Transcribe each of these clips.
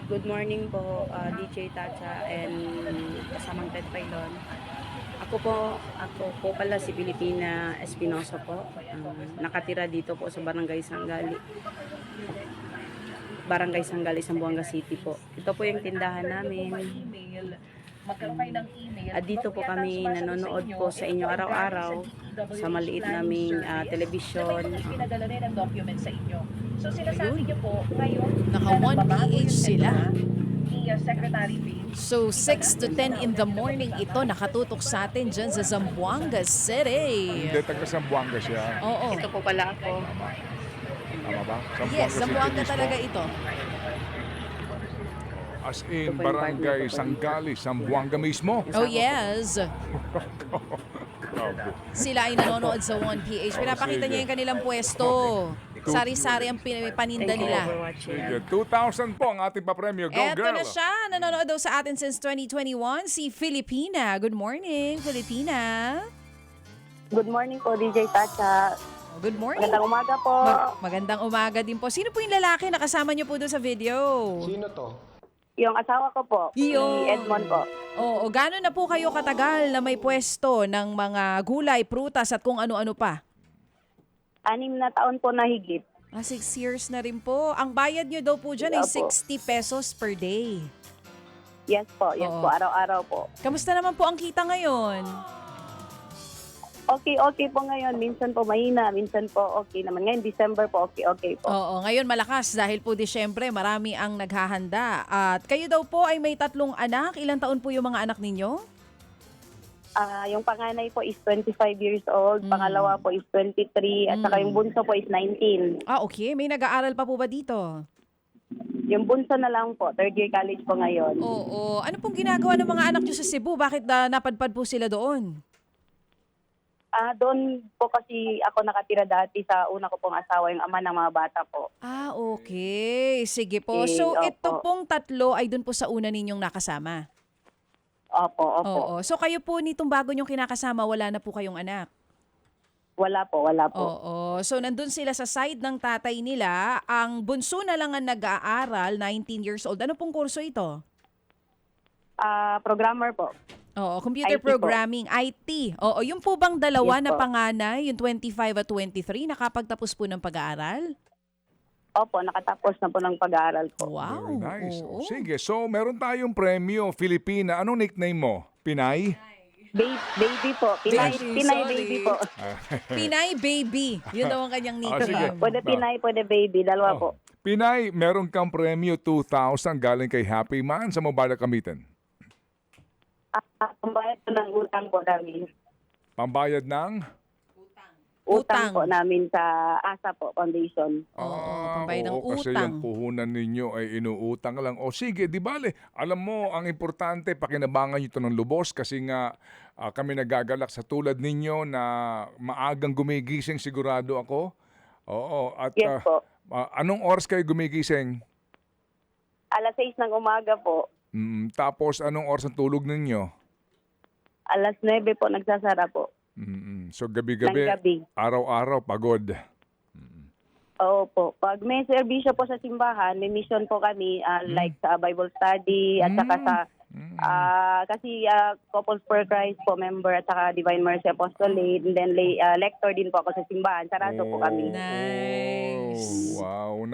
Good morning po, DJ Tacha and kasamang Ted Pailon. Ako po pala si Pilipina Espinosa po. Nakatira dito po sa Barangay Sanggali, Zamboanga City po. Ito po yung tindahan namin. At dito po kami nanonood po sa inyo araw-araw sa maliit naming telebisyon. Pinadala rin ang document sa inyo. So sinasabi niyo po ngayon Naka na 1 nagbabago PH yung sila. ni Secretary Page. So 6 to 10 in the morning ito nakatutok sa atin dyan sa Zamboanga City. Hindi, taga Zamboanga siya. Oo. Ito po pala ako. Tama ba? Yes, City Zamboanga mismo. talaga ito. As in, Ito po yung Barangay partner ko po. Sanggali, Zamboanga mismo. Oh yes. Grabe. Sila ay nanonood sa 1PH. Pinapakita sige. niya yung kanilang pwesto. Sari-sari ang paninda Thank you nila. for watching. Sige, 2,000 po ang ating papremyo. Go, Eto girl! na siya. Nanonood daw sa atin since 2021, si Filipina. Good morning, Filipina. Good morning po, DJ Tacha. Oh, good morning. Magandang umaga po. Magandang umaga din po. Sino po yung lalaki na kasama niyo po doon sa video? Sino to? Yung asawa ko po, si Yun. Edmond po. Oo, gano'n na po kayo katagal na may pwesto ng mga gulay, prutas at kung ano-ano pa? 6 na taon po na higit. 6 years na rin po. Ang bayad nyo daw po dyan ay Opo. 60 pesos per day. Yes po, Oo. araw-araw po. Kamusta naman po ang kita ngayon? Okay po ngayon. Minsan po mahina, minsan po okay naman. Ngayon, December po, okay po. Oo, ngayon malakas dahil po Disyembre, marami ang naghahanda. At kayo daw po ay may 3 anak. Ilang taon po yung mga anak ninyo? Yung panganay po is 25 years old, pangalawa po is 23, at saka yung bunso po is 19. Okay. May nag-aaral pa po ba dito? Yung bunso na lang po, third year college po ngayon. Oo. Ano pong ginagawa ng mga anak nyo sa Cebu? Bakit napadpad po sila doon? Doon po kasi ako nakatira dati sa una ko pong asawa, yung ama ng mga bata po. Okay. Sige po. So, Opo. ito pong 3 ay dun po sa una ninyong nakasama. Opo. Oo. So, kayo po nitong bago nyong kinakasama, wala na po kayong anak. Wala po. Oo. So, nandun sila sa side ng tatay nila. Ang bunso na lang ang nag-aaral, 19 years old. Ano pong kurso ito? Programmer po. Oo, computer IT po. programming, IT. Oo, yung po bang dalawa Yes na po. panganay, yung 25 at 23, nakapagtapos po ng pag-aaral? Opo, nakatapos na po ng pag-aaral ko. Wow. Very nice. Oo. Sige, so meron tayong premyo, Filipina. Anong nickname mo? Pinay? Baby po. Pinay Sorry. baby po. Pinay Baby. Yun daw ang kanyang Ah, sige. nickname. Pwede Pinay, pwede baby. Dalawa po. Pinay, meron kang premyo 2,000 galing kay Happy Man sa Mobile Kamitan. Pambayad po ng utang po namin. Pambayad ng? Utang. Utang po namin sa ASA po Foundation. Oo, pambayad ng oo, kasi utang. yung puhunan ninyo ay inuutang lang. O sige, di bale. Alam mo, ang importante, pakinabangan nyo ito ng lubos kasi nga kami nagagalak sa tulad ninyo na maagang gumigising sigurado ako. Oo, at Yes po. anong oras kayo gumigising? Alas 6 ng umaga po. Tapos anong oras ang tulog ninyo? Alas 9 po nagsasara po. So gabi-gabi, Ng gabi. araw-araw pagod. Opo. Pag may serbisyo po sa simbahan, may mission po kami like sa Bible study at saka sa kasi Couples for Christ po member at saka Divine Mercy Apostolate and then lector din po ako sa simbahan. Sarado po kami. Nice. Oh, wow,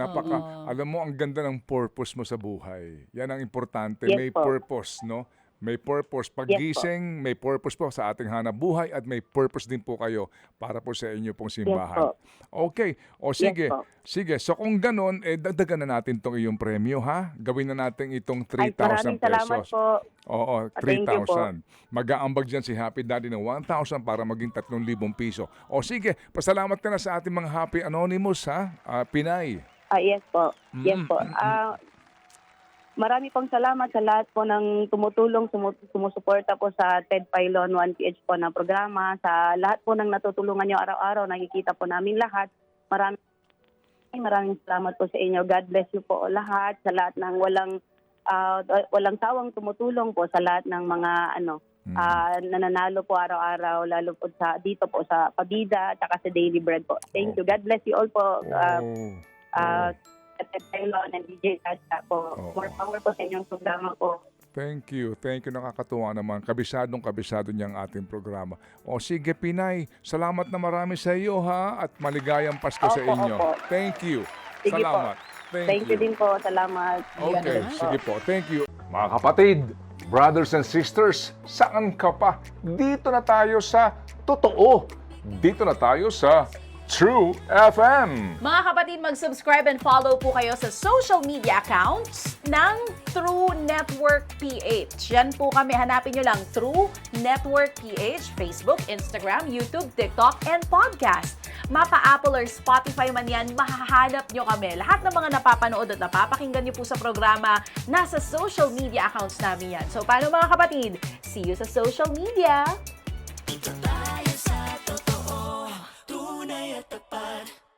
alam mo, ang ganda ng purpose mo sa buhay. Yan ang importante, Yes may po. purpose, no? May purpose. Paggising, may purpose po sa ating hanap buhay at may purpose din po kayo para po sa inyo pong simbahan. Okay. O sige. po. Sige. So kung ganun, dagdagan na natin itong iyong premyo, ha? Gawin na natin itong Ay, 3,000 maraming salamat pesos. po. Oo, Thank you po. 3,000. Mag-aambag dyan si Happy Daddy ng 1,000 para maging 3,000 piso. O sige, pasalamat ka na sa ating mga Happy Anonymous, ha? Pinay. Yes po. Yes po. Marami pong salamat sa lahat po ng tumutulong, sumusuporta po sa Ted Pailon 1PH po na programa. Sa lahat po ng natutulungan nyo araw-araw, nakikita po namin lahat. Maraming salamat po sa inyo. God bless you po lahat. Sa lahat ng walang sawang tumutulong po sa lahat ng mga nananalo po araw-araw, lalo po dito po sa Pabida at saka sa Daily Bread po. Thank you. God bless you all po. Taylor and DJ Chacha po. Oo. More power po sa inyong programa po. Thank you. Nakakatuwa naman. Kabisado niyang ating programa. O sige, Pinay. Salamat na marami sa iyo, ha? At maligayang Pasko sa Opo, inyo. opo. Thank you. Sige po. Salamat. Thank you din po. Salamat. Okay, Yan. sige po. Thank you. Mga kapatid, brothers and sisters, saan ka pa? Dito na tayo sa totoo. Dito na tayo sa True FM. Mga kapatid, mag-subscribe and follow po kayo sa social media accounts ng True Network PH. Yan po kami. Hanapin nyo lang True Network PH, Facebook, Instagram, YouTube, TikTok, and podcast. Mapa-Apple or Spotify man yan, mahahanap nyo kami. Lahat ng mga napapanood at napapakinggan nyo po sa programa, nasa social media accounts namin yan. So, paano mga kapatid? See you sa social media!